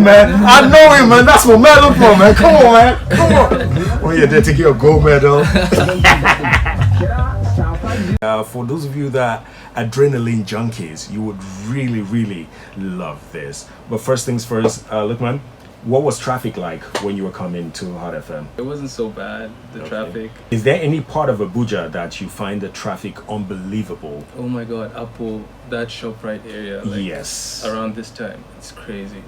Man, I know him, man. That's what medal for, man. Come on, man. Come on. Oh, yeah, they take your gold medal. For those of you that are adrenaline junkies, you would really, really love this. But first things first, look, man. What was traffic like when you were coming to Hot FM? It wasn't so bad, the traffic. Is there any part of Abuja that you find the traffic unbelievable? Oh my god, Apple, that ShopRite area, like, yes. Around this time, it's crazy.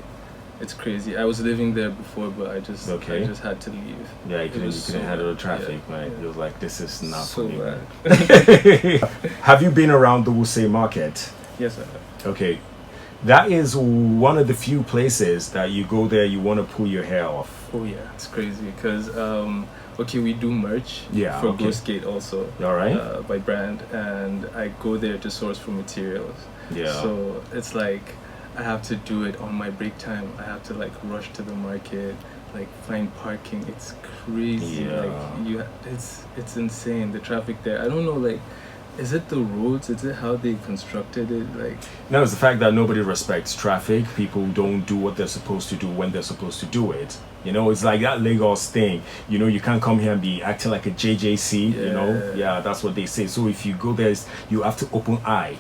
It's crazy. I was living there before, but I just had to leave. Yeah, you couldn't handle the traffic, man. It was like, this is not so for me. Bad. Have you been around the Wuse market? Yes, I have. Okay. That is one of the few places that you go there, you want to pull your hair off. Oh yeah, it's crazy because we do merch for Go Skate also. All right. By brand, and I go there to source for materials. Yeah. So it's like I have to do it on my break time. I have to like rush to the market, like find parking. It's crazy. Yeah. Like it's insane, the traffic there. I don't know, like, is it the roads? Is it how they constructed it? Like, no, it's the fact that nobody respects traffic. People don't do what they're supposed to do when they're supposed to do it. You know, it's like that Lagos thing. You know, you can't come here and be acting like a JJC. You know, yeah, that's what they say. So if you go there, you have to open eye.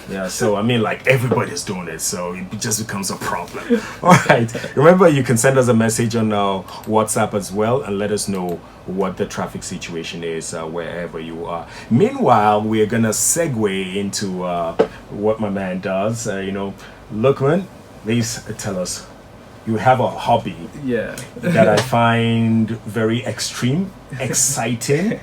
Yeah, so I mean, like, everybody's doing it, so it just becomes a problem. All right, remember, you can send us a message on WhatsApp as well and let us know what the traffic situation is wherever you are. Meanwhile, we're gonna segue into what my man does. Look, man, please tell us. You have a hobby that I find very extreme, exciting,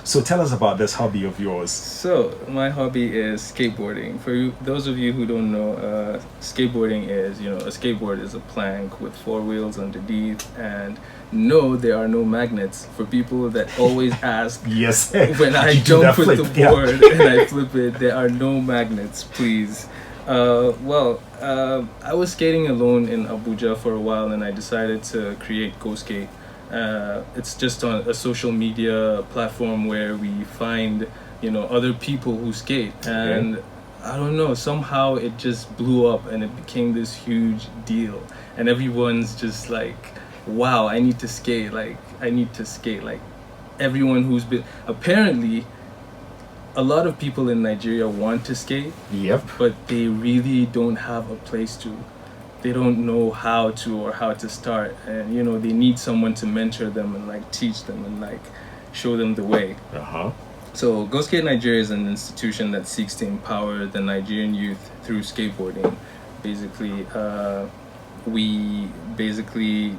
So tell us about this hobby of yours. So my hobby is skateboarding. For those of you who don't know, skateboarding is, a skateboard is a plank with 4 wheels underneath, and no, there are no magnets. For people that always ask, yes, when I jump with the board and I flip it, there are no magnets, please. I was skating alone in Abuja for a while, and I decided to create Go Skate. It's just on a social media platform where we find, other people who skate, and I don't know, somehow it just blew up and it became this huge deal, and everyone's just like, wow, I need to skate, like everyone who's been, apparently a lot of people in Nigeria want to skate, but they really don't have a place to. They don't know how to or how to start, and they need someone to mentor them and like teach them and like show them the way. So Go Skate Nigeria is an institution that seeks to empower the Nigerian youth through skateboarding. Basically, we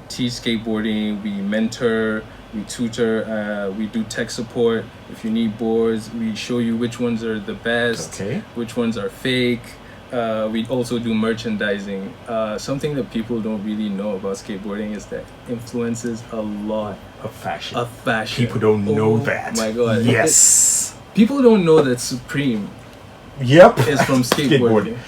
teach skateboarding, we mentor, we tutor, we do tech support. If you need boards, we show you which ones are the best, which ones are fake. We also do merchandising. Something that people don't really know about skateboarding is that it influences a lot of fashion. People don't know that. Oh my god. Yes. People don't know that Supreme is from skateboarding.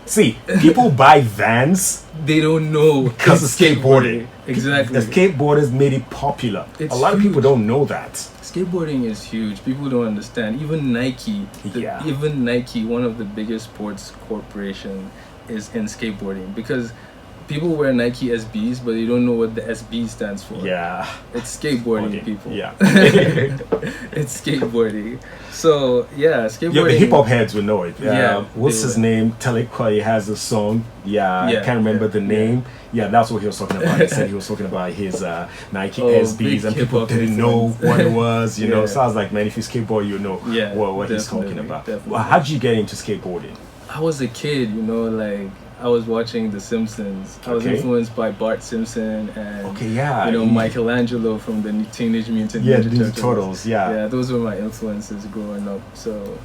See, people buy Vans. They don't know because of skateboarding. Exactly. The skateboarders made it popular. A lot of people don't know that. Skateboarding is huge. People don't understand. Even Nike, one of the biggest sports corporation, is in skateboarding, because people wear Nike SBs, but they don't know what the SB stands for. Yeah. It's skateboarding, people. Yeah. It's skateboarding. So, skateboarding. Yeah, the hip hop heads will know it. What's his name? Telequai has a song. I can't remember the name. Yeah, that's what he was talking about. He said he was talking about his Nike SBs, and people didn't know what it was. So I was like, man, if you skateboard, you know what he's talking about. Well, how did you get into skateboarding? I was a kid, like, I was watching The Simpsons. I was influenced by Bart Simpson and Michelangelo from the Teenage Mutant Ninja Turtles. Yeah, those were my influences growing up. So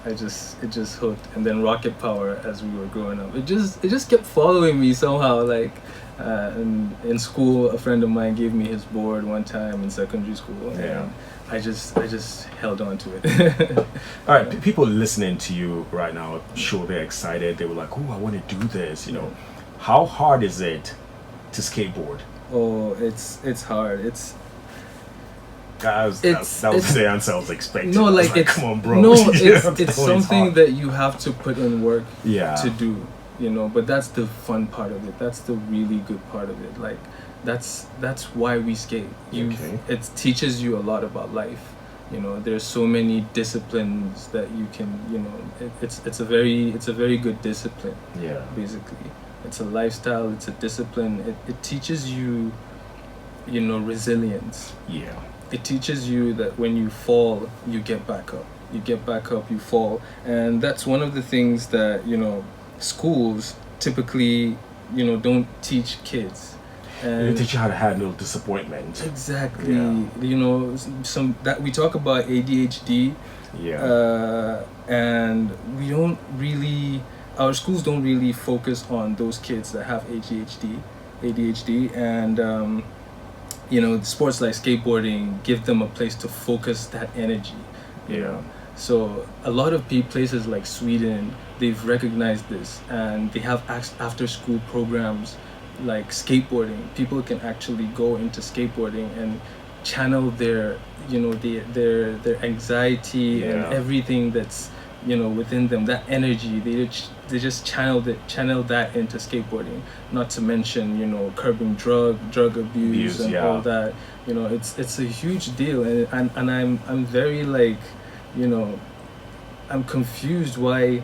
it just hooked. And then Rocket Power as we were growing up. It just kept following me somehow. Like in school, a friend of mine gave me his board one time in secondary school. And I just held on to it. All right, people listening to you right now, I'm sure they're excited. They were like, "Oh, I want to do this." How hard is it to skateboard? Oh, it's hard. That was the answer I was expecting. No, like, come on, bro. No, it's something that you have to put in work to do. you know. But that's the fun part of it. That's the really good part of it. Like that's why we skate. It teaches you a lot about life. You know, there's so many disciplines that you can, you know, it's a very good discipline. Yeah. Basically, it's a lifestyle. It's a discipline. It teaches you, you know, resilience. Yeah. It teaches you that when you fall, you get back up. You get back up, you fall, and that's one of the things that, you know, schools typically, you know, don't teach kids. And they teach you how to handle disappointment. Exactly. Yeah. You know, some that we talk about ADHD. Yeah. And we don't really, our schools don't really focus on those kids that have ADHD, and you know, sports like skateboarding give them a place to focus that energy. You know? So a lot of places like Sweden, they've recognized this, and they have after school programs like skateboarding. People can actually go into skateboarding and channel their, you know, their anxiety and everything that's, you know, within them, that energy. They just channel that into skateboarding. Not to mention, you know, curbing drug abuse and all that. You know, it's a huge deal, and I'm very, like, you know, I'm confused why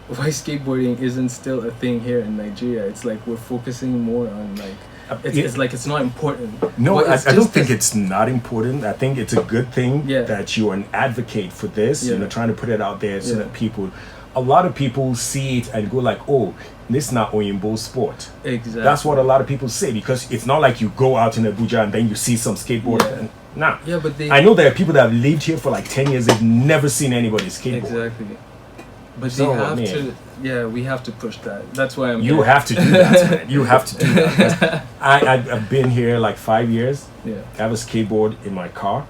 skateboarding isn't still a thing here in Nigeria. It's like we're focusing more on, like, it's like it's not important. No, I don't think it's not important. I think it's a good thing that you're an advocate for this. You know, trying to put it out there so that people, a lot of people see it and go like, oh, this is not Oyinbo sport. Exactly. That's what a lot of people say, because it's not like you go out in Abuja and then you see some skateboard. Nah. Yeah, but I know there are people that have lived here for like 10 years. They've never seen anybody skateboard. Exactly. But they have to, we have to push that. That's why You have to do that, man. You have to do that. I've been here like 5 years. Yeah. I have a skateboard in my car.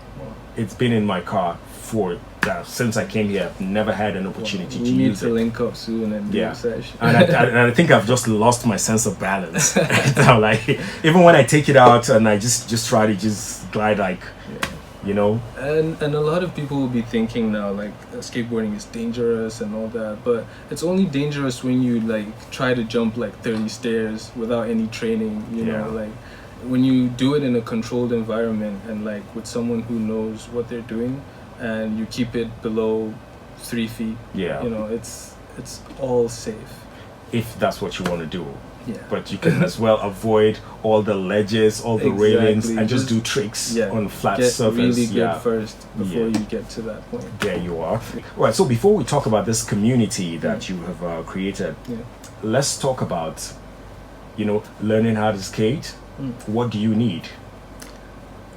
It's been in my car for since I came here. I've never had an opportunity to use it. We need to link up soon and do a session. And I think I've just lost my sense of balance. So, like, even when I take it out and I just try to just glide, like, you know. And a lot of people will be thinking now, like, skateboarding is dangerous and all that, but it's only dangerous when you, like, try to jump like 30 stairs without any training. You know, like, when you do it in a controlled environment and, like, with someone who knows what they're doing, and you keep it below 3 feet. Yeah. You know, it's all safe. If that's what you want to do. Yeah. But you can as well avoid all the ledges, all the railings, and just do tricks on flat surface. Get really good first before you get to that point. There you are. All right, so before we talk about this community that you have created, let's talk about, you know, learning how to skate. What do you need?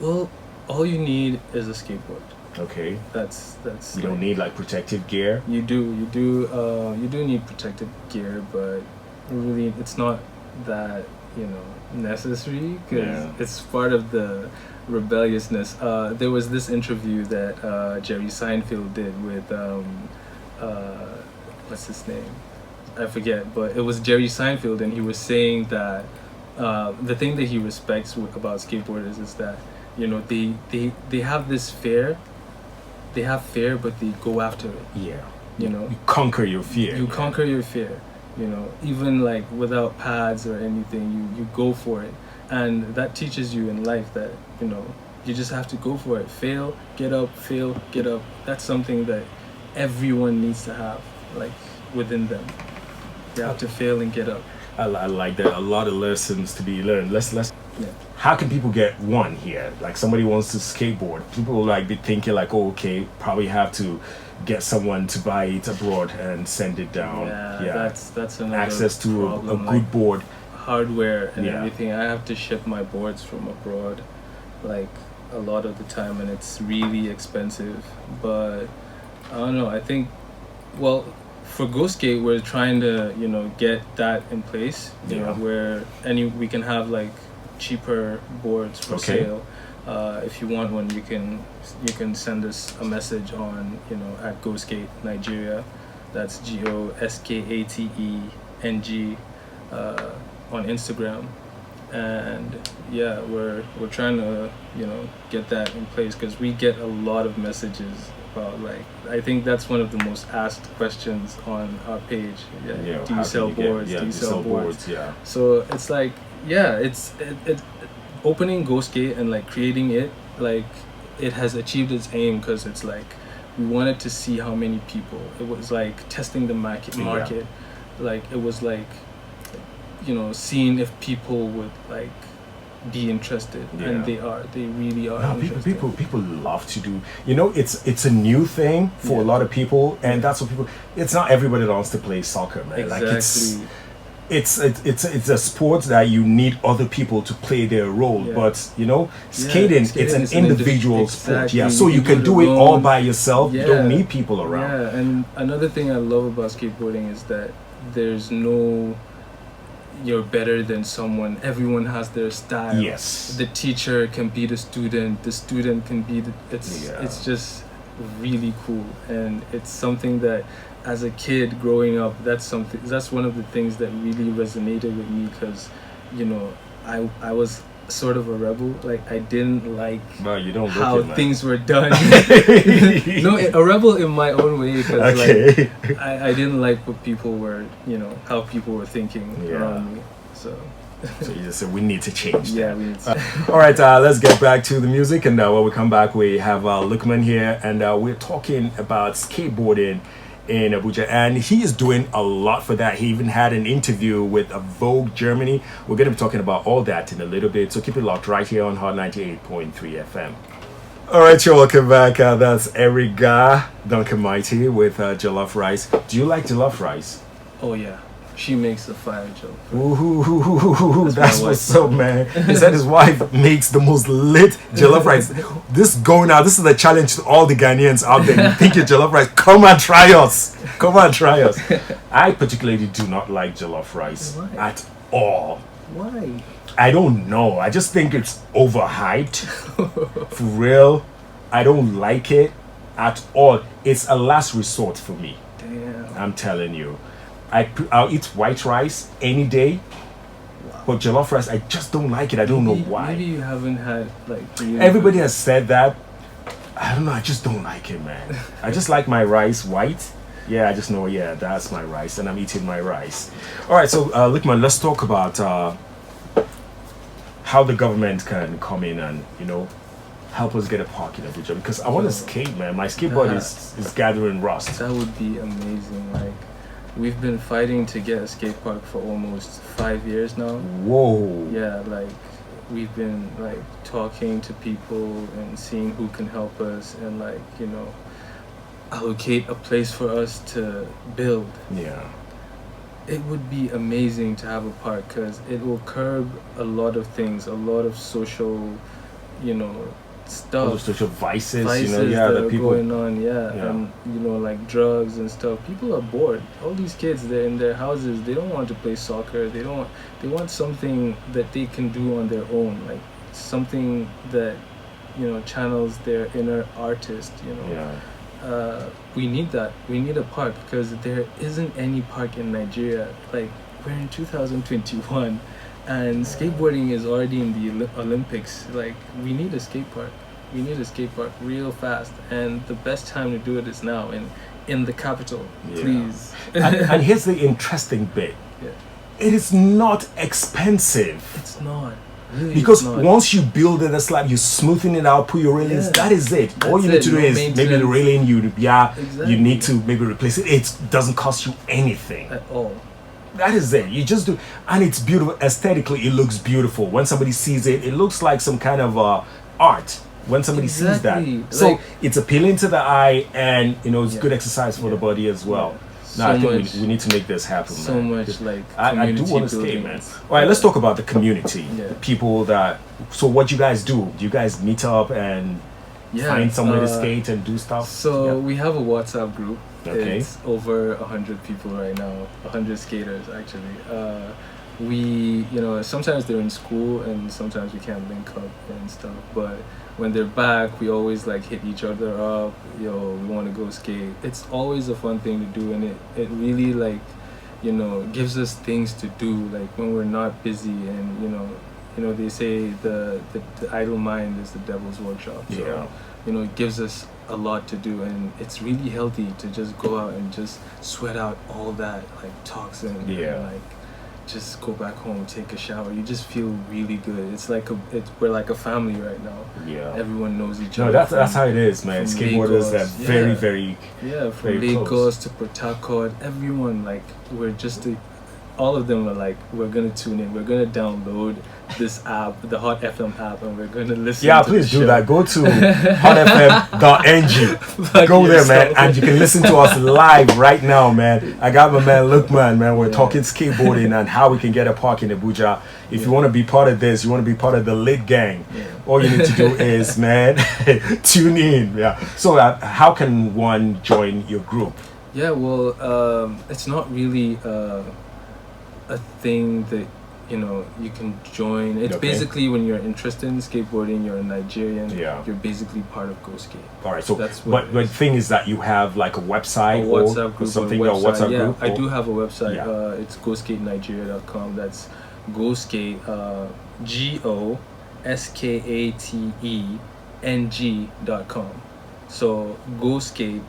Well, all you need is a skateboard. Okay. That's. You don't need like protective gear. You do need protective gear, but really, it's not that, you know, necessary, because it's part of the rebelliousness. There was this interview that Jerry Seinfeld did with what's his name? I forget, but it was Jerry Seinfeld, and he was saying that the thing that he respects about skateboarders is that, you know, they have this fear. They have fear, but they go after it. Yeah. You know, you conquer your fear. You conquer your fear. You know, even like without pads or anything, you go for it. And that teaches you in life that, you know, you just have to go for it. Fail, get up, fail, get up. That's something that everyone needs to have, like, within them. They have to fail and get up. I like that. A lot of lessons to be learned. Let's yeah. How can people get one here? Like, somebody wants to skateboard. People will like be thinking like, oh, okay, probably have to get someone to buy it abroad and send it down. Yeah. That's another access to problem, a good board, hardware and everything. I have to ship my boards from abroad, like, a lot of the time, and it's really expensive. But I don't know. I think, well, for Go Skate, we're trying to, you know, get that in place. You know, where we can have like cheaper boards for sale. If you want one, you can send us a message on, you know, at Go Skate Nigeria. That's GOSKATENG on Instagram. And we're trying to, you know, get that in place, because we get a lot of messages about. Like, I think that's one of the most asked questions on our page. Yeah. Do you sell boards? Do you sell boards? Yeah. So it's like, yeah, it's opening Go Skate and like creating it, like it has achieved its aim, because it's like we wanted to see how many people. It was like testing the market. Like it was like, you know, seeing if people would like be interested, and they really are. No, people love to do, you know, it's a new thing for a lot of people, and that's what people, it's not everybody that wants to play soccer, man. Exactly. Like it's a sport that you need other people to play their role, but you know, skating it's an individual sport. So you can do it all by yourself. You don't need people around. And another thing I love about skateboarding is that there's no you're better than someone. Everyone has their style. Yes. The teacher can be the student can be it's just really cool, and it's something that as a kid growing up, that's one of the things that really resonated with me, because, you know, I was sort of a rebel. Like, I didn't like how things were done. No, a rebel in my own way, because like I didn't like what people were, you know, how people were thinking around me. So you just said we need to change that. Yeah, we need to. All right, let's get back to the music, and when we come back, we have Lukman here, and we're talking about skateboarding in Abuja, and he is doing a lot for that. He even had an interview with Vogue Germany. We're going to be talking about all that in a little bit, so keep it locked right here on Hot 98.3 FM. All right, you're welcome back. That's Erica Duncan Mighty with jollof rice. Do you like jollof rice? Oh yeah, she makes a fire joke. Ooh, that's what's up, man. He said his wife makes the most lit jollof rice. This is the challenge to all the Ghanaians out there. You think you're jollof rice? Come and try us. I particularly do not like jollof rice at all. Why? I don't know. I just think it's overhyped. For real, I don't like it at all. It's a last resort for me. Damn. I'm telling you. I'll eat white rice any day, but jollof rice, I just don't like it. I don't know why. Maybe you haven't had like. Everybody has said that. I don't know. I just don't like it, man. I just like my rice white. Yeah, I just know. Yeah, that's my rice, and I'm eating my rice. All right, so Lukman, let's talk about how the government can come in and, you know, help us get a park in Abuja, because I want to skate, man. My skateboard is gathering rust. That would be amazing. Like, we've been fighting to get a skate park for almost 5 years now. Whoa. Yeah, like we've been like talking to people and seeing who can help us, and like, you know, allocate a place for us to build. Yeah. It would be amazing to have a park, because it will curb a lot of things, a lot of social, you know, stuff. All social vices, you know, that are people going on, and you know, like drugs and stuff. People are bored. All these kids, they're in their houses. They don't want to play soccer. They want something that they can do on their own, like something that, you know, channels their inner artist. You know. Yeah. We need that. We need a park, because there isn't any park in Nigeria. Like, we're in 2021 and skateboarding is already in the Olympics. Like, we need a skate park. We need a skate park real fast, and the best time to do it is now in the capital. Please. and here's the interesting bit. Yeah. It is not expensive. It's not. Really, because once you build the slab, you smoothen it out, put your railings. That is it. All you need to do is maybe the railing. You need to maybe replace it. It doesn't cost you anything at all. That is it. You just do, and it's beautiful. Aesthetically, it looks beautiful. When somebody sees it, it looks like some kind of art. When somebody sees that, so it's appealing to the eye, and you know, it's good exercise for the body as well. No, I think we need to make this happen, man. So much like I do want to skate, man. All right, let's talk about the community. The people that. So what you guys do? Do you guys meet up and find somewhere to skate and do stuff? So we have a WhatsApp group. Okay. It's over 100 people right now. 100 skaters actually. We, you know, sometimes they're in school and sometimes we can't link up and stuff. But when they're back, we always like hit each other up. Yo, we want to go skate. It's always a fun thing to do, and it really like, you know, gives us things to do like when we're not busy. And you know they say the idle mind is the devil's workshop. So it gives us a lot to do, and it's really healthy to just go out and just sweat out all that like toxin and like just go back home, take a shower. You just feel really good. It's like we're like a family right now. Yeah, everyone knows each other. No, that's how it is, man. Skateboarders are very from very Lagos close. to Port Harcourt, everyone, like, we're just all of them are like, we're gonna tune in, we're gonna download this app, the Hot FM app, and we're gonna listen to please the do show. that. Go to hotfm.ng. Go there, man, and you can listen to us live right now, man. I got my man Lukman, man. We're talking skateboarding and how we can get a park in Abuja. If you want to be part of this, you want to be part of the lit gang, all you need to do is, man, tune in. So how can one join your group? Well, it's not really a thing that you can join. It's basically when you're interested in skateboarding, you're a Nigerian, you're basically part of Go Skate. All right, so that's but the thing is that you have like a website or something, or WhatsApp group. I do have a website. It's goskatenigeria.com. That's goskate GOSKATENG.com. So goskate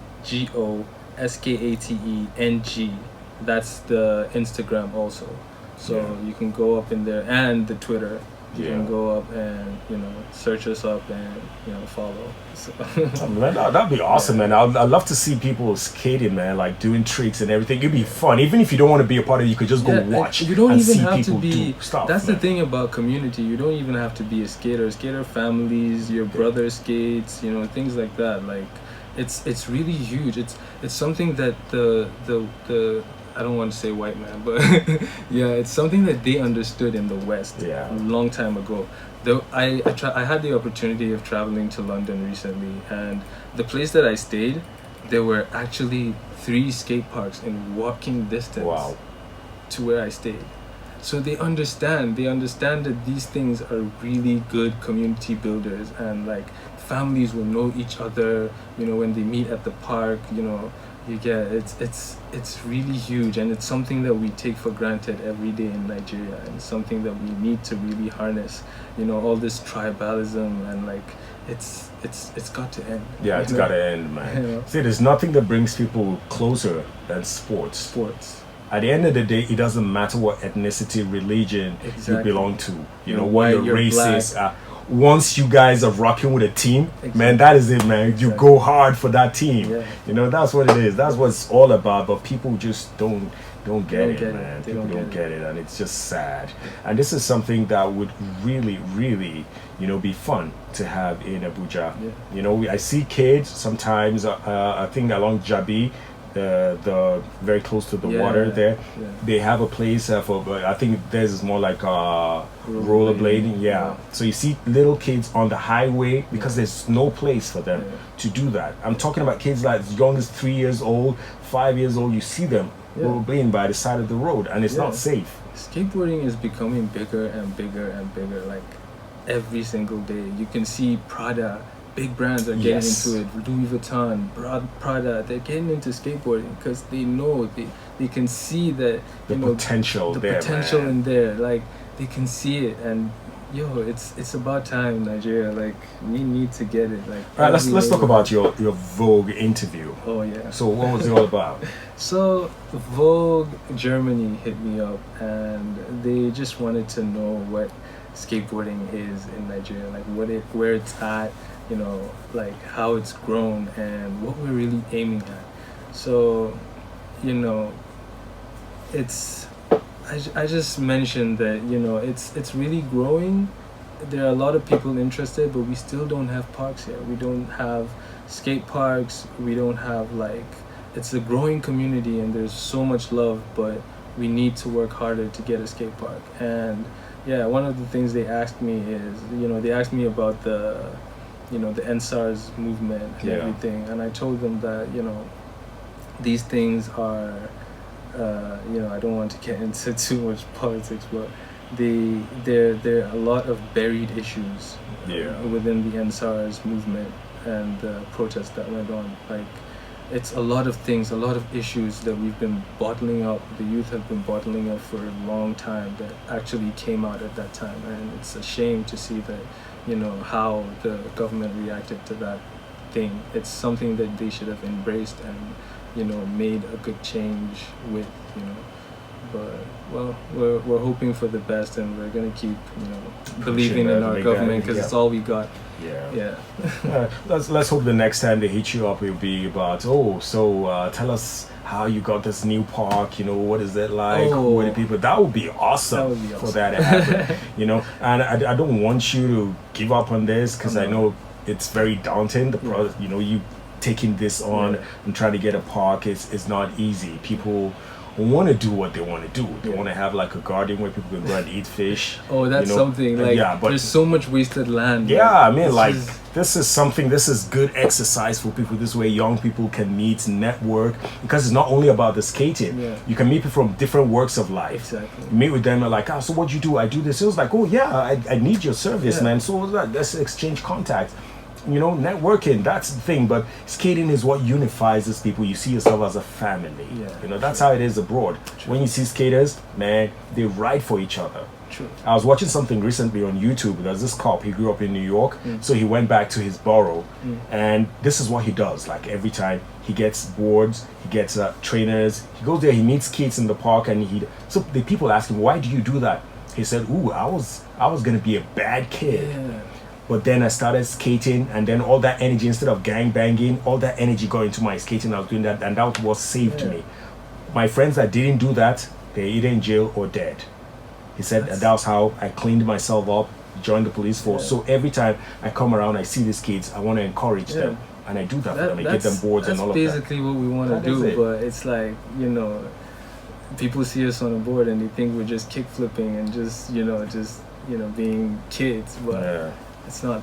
GOSKATENG. That's the Instagram also. So you can go up in there, and the Twitter. You can go up and search us up and follow. So. Man, that'd be awesome, man. I'd love to see people skating, man, like doing tricks and everything. It'd be fun. Even if you don't want to be a part of it, you could just go watch. You don't and even see have people to be. Do stuff, that's man. the thing about community. You don't even have to be a skater. Skater families, your brother skates, things like that. Like, it's really huge. It's something that the I don't want to say white man, but it's something that they understood in the West a long time ago. Though I had the opportunity of traveling to London recently, and the place that I stayed, there were actually 3 skate parks in walking distance to where I stayed. So they understand that these things are really good community builders, and like families will know each other, when they meet at the park, it's really huge, and it's something that we take for granted every day in Nigeria, and it's something that we need to really harness, all this tribalism, and like it's got to end. It's got to end, man. See, there's nothing that brings people closer than sports. At the end of the day, it doesn't matter what ethnicity, religion you belong to, what your race is. Once you guys are rocking with a team, man, that is it, man. You go hard for that team. That's what it is. That's what it's all about. But people just don't get it, man. People don't get it, and it's just sad. And this is something that would really, really, be fun to have in Abuja. I see kids sometimes. I think along Jabi, the very close to the water there, they have a place for. I think theirs is more like rollerblading. So you see little kids on the highway because there's no place for them to do that. I'm talking about kids like as young as 3 years old, 5 years old. You see them rollerblading by the side of the road, and it's not safe. Skateboarding is becoming bigger and bigger and bigger. Like every single day, you can see Prada. Big brands are getting into it. Louis Vuitton, Prada, they're getting into skateboarding because they know they can see that the potential in there. Like they can see it, and it's about time, Nigeria. Like we need to get it. Like all right, let's talk about your Vogue interview. Oh yeah. So what was it all about? So Vogue Germany hit me up, and they just wanted to know what skateboarding is in Nigeria, like where it's at. Like how it's grown and what we're really aiming at. So, it's I just mentioned that it's really growing. There are a lot of people interested, but we still don't have parks here. We don't have skate parks. We don't have it's a growing community, and there's so much love, but we need to work harder to get a skate park. And one of the things they asked me is they asked me about the NSARS movement and everything, and I told them that these things are I don't want to get into too much politics, but there are a lot of buried issues within the NSARS movement and the protests that went on. Like it's a lot of things, a lot of issues that we've been bottling up, the youth have been bottling up for a long time, that actually came out at that time, and it's a shame to see that how the government reacted to that. thing. It's something that they should have embraced and, you know, made a good change with, you know. But well, we're hoping for the best, and we're gonna keep, you know, believing in our government, because it's all we got. Let's hope the next time they hit you up, it'll be about, tell us how you got this new park, you know, what is it like, who are the people. That would be awesome, for that to happen. You know, and I don't want you to give up on this, because I know it's very daunting, you know, you taking this on and trying to get a park is not easy. People want to do what they want to do. They want to have like a garden where people can go and eat fish. That's something like, but there's so much wasted land. I mean, like, this is good exercise for people. This way young people can meet, network, because it's not only about the skating. You can meet people from different walks of life. Meet with them and like, so what you do? I do this. It was like, I need your service, man. So let's exchange contact. You know, networking, that's the thing. But skating is what unifies us people. You see yourself as a family. You know, that's how it is abroad. When you see skaters, man, they ride for each other. I was watching something recently on YouTube. There's this cop, he grew up in New York, so he went back to his borough, and this is what he does. Like, every time he gets boards, he gets trainers, he goes there, he meets kids in the park, and so the people ask him, why do you do that? He said, I was gonna be a bad kid. But then I started skating, and then all that energy, instead of gang banging, all that energy got into my skating. I was doing that, and that was saved me. My friends that didn't do that, they're either in jail or dead. He said that was how I cleaned myself up, joined the police force. So every time I come around, I see these kids, I want to encourage them, and I do that for them. I get them boards and all of that. That's basically what we want to do, but it's like, you know, people see us on a board and they think we're just kick flipping and just being kids, but it's not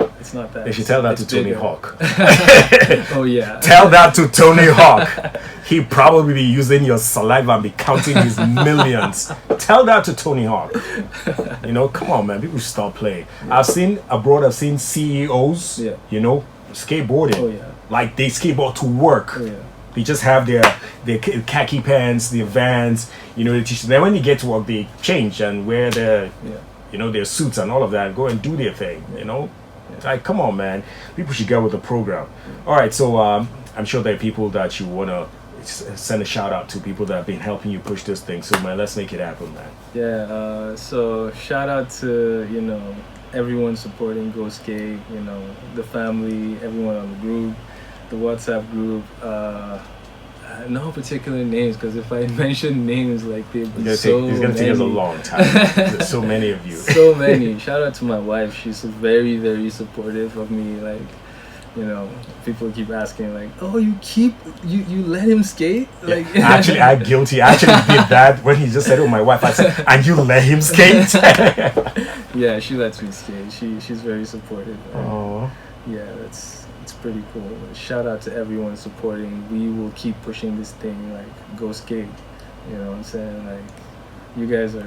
that. They should tell that to Tony Hawk. Tell that to Tony Hawk. He'd probably be using your saliva and be counting his millions. Tell that to Tony Hawk. You know, come on, man. People should stop playing. I've seen CEOs, you know, skateboarding. Like, they skateboard to work. They just have their khaki pants, their Vans, you know, they teach them. Then when you get to work, they change and wear their you know, their suits and all of that, go and do their thing, you know. Like, come on, man. People should get with the program. All right, so I'm sure there are people that you want to send a shout out to, people that have been helping you push this thing. So, man, let's make it happen, man. So shout out to, you know, everyone supporting Go Skate, you know, the family, everyone on the group, the WhatsApp group. No particular names, because if I mention names, like, they'd be it's gonna take us a long time. There's so many of you. So many. Shout out to my wife. She's very, very supportive of me. Like, you know, people keep asking, like, oh, you let him skate? Like, actually, I'm guilty. I actually did that when he just said, oh, my wife. I said, and you let him skate? Yeah, she lets me skate. She's very supportive. Oh. Yeah, it's pretty cool. Shout out to everyone supporting. We will keep pushing this thing, like, Go Skate. You know what I'm saying? Like, you guys are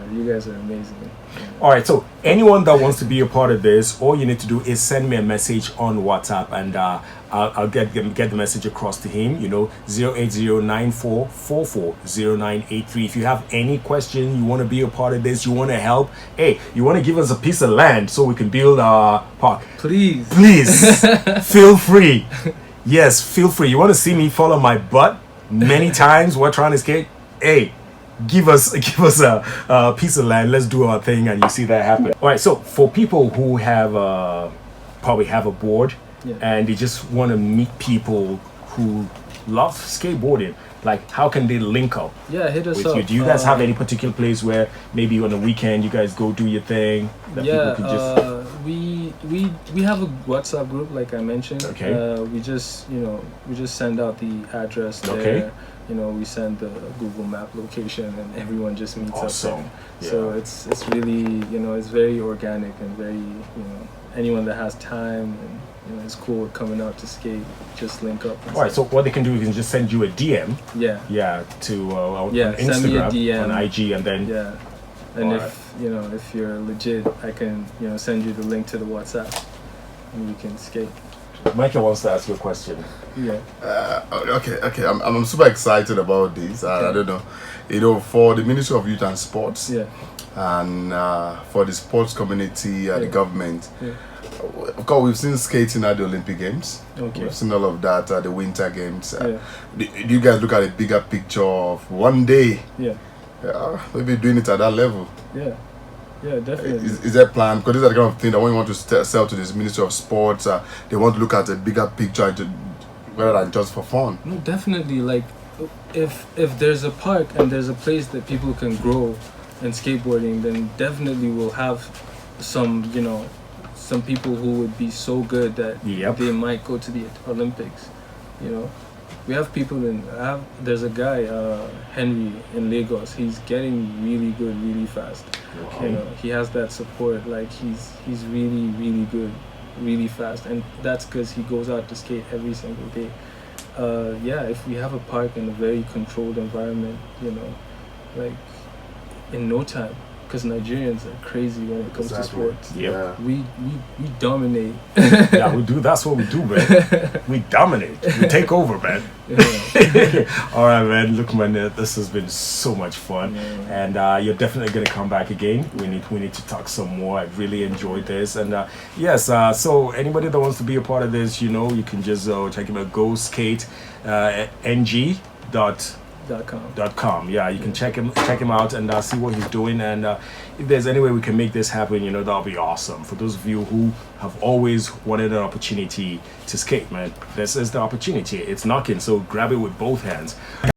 amazing. All right, so anyone that wants to be a part of this, all you need to do is send me a message on WhatsApp, and I'll get the message across to him. You know, 08094440983. If you have any question, you want to be a part of this, you want to help, hey, you want to give us a piece of land so we can build our park, please feel free. Yes, feel free. You want to see me follow my butt many times while trying to skate? Hey, give us a piece of land, let's do our thing, and you see that happen. All right, so for people who have probably have a board and they just want to meet people who love skateboarding, like, how can they link up hit us with up. you? Do you guys have any particular place where maybe on the weekend you guys go do your thing that people can just we have a WhatsApp group, like I mentioned. We just send out the address there. You know, we send the Google Map location, and everyone just meets up there. So it's really, you know, it's very organic and very, you know, anyone that has time and, you know, it's cool with coming out to skate, just link up. All right, so what they can do, we can just send you a DM. To on Instagram, send me a DM, on IG, and then and if you're legit, I can, you know, send you the link to the WhatsApp, and you can skate. Michael wants to ask you a question. Okay. I'm super excited about this. I don't know, you know, for the Ministry of Youth and Sports, and for the sports community and the government. of course, we've seen skating at the Olympic Games. Okay. We've seen all of that at the Winter Games. Do you guys look at a bigger picture of one day? Maybe doing it at that level. Yeah, definitely. Is there a plan? Because these are the kind of thing that when you want to sell to this Ministry of Sports, they want to look at a bigger picture rather than just for fun. No, definitely. Like, if there's a park and there's a place that people can grow in skateboarding, then definitely we'll have some people who would be so good that they might go to the Olympics. We have people there's a guy, Henry in Lagos. He's getting really good really fast. He has that support. Like he's really, really good really fast, and that's because he goes out to skate every single day. If we have a park in a very controlled environment, like in no time, because Nigerians are crazy when it comes to sports. We dominate. We do. That's what we do, man. We dominate. We take over, man. All right, man. Look, man, this has been so much fun, and you're definitely gonna come back again. We need to talk some more. I really enjoyed this, and so anybody that wants to be a part of this, you can just check him out. Go skate, ng.com. You can check him out and see what he's doing, and if there's any way we can make this happen, that'll be awesome. For those of you who have always wanted an opportunity to skate, man, this is the opportunity. It's knocking, so grab it with both hands.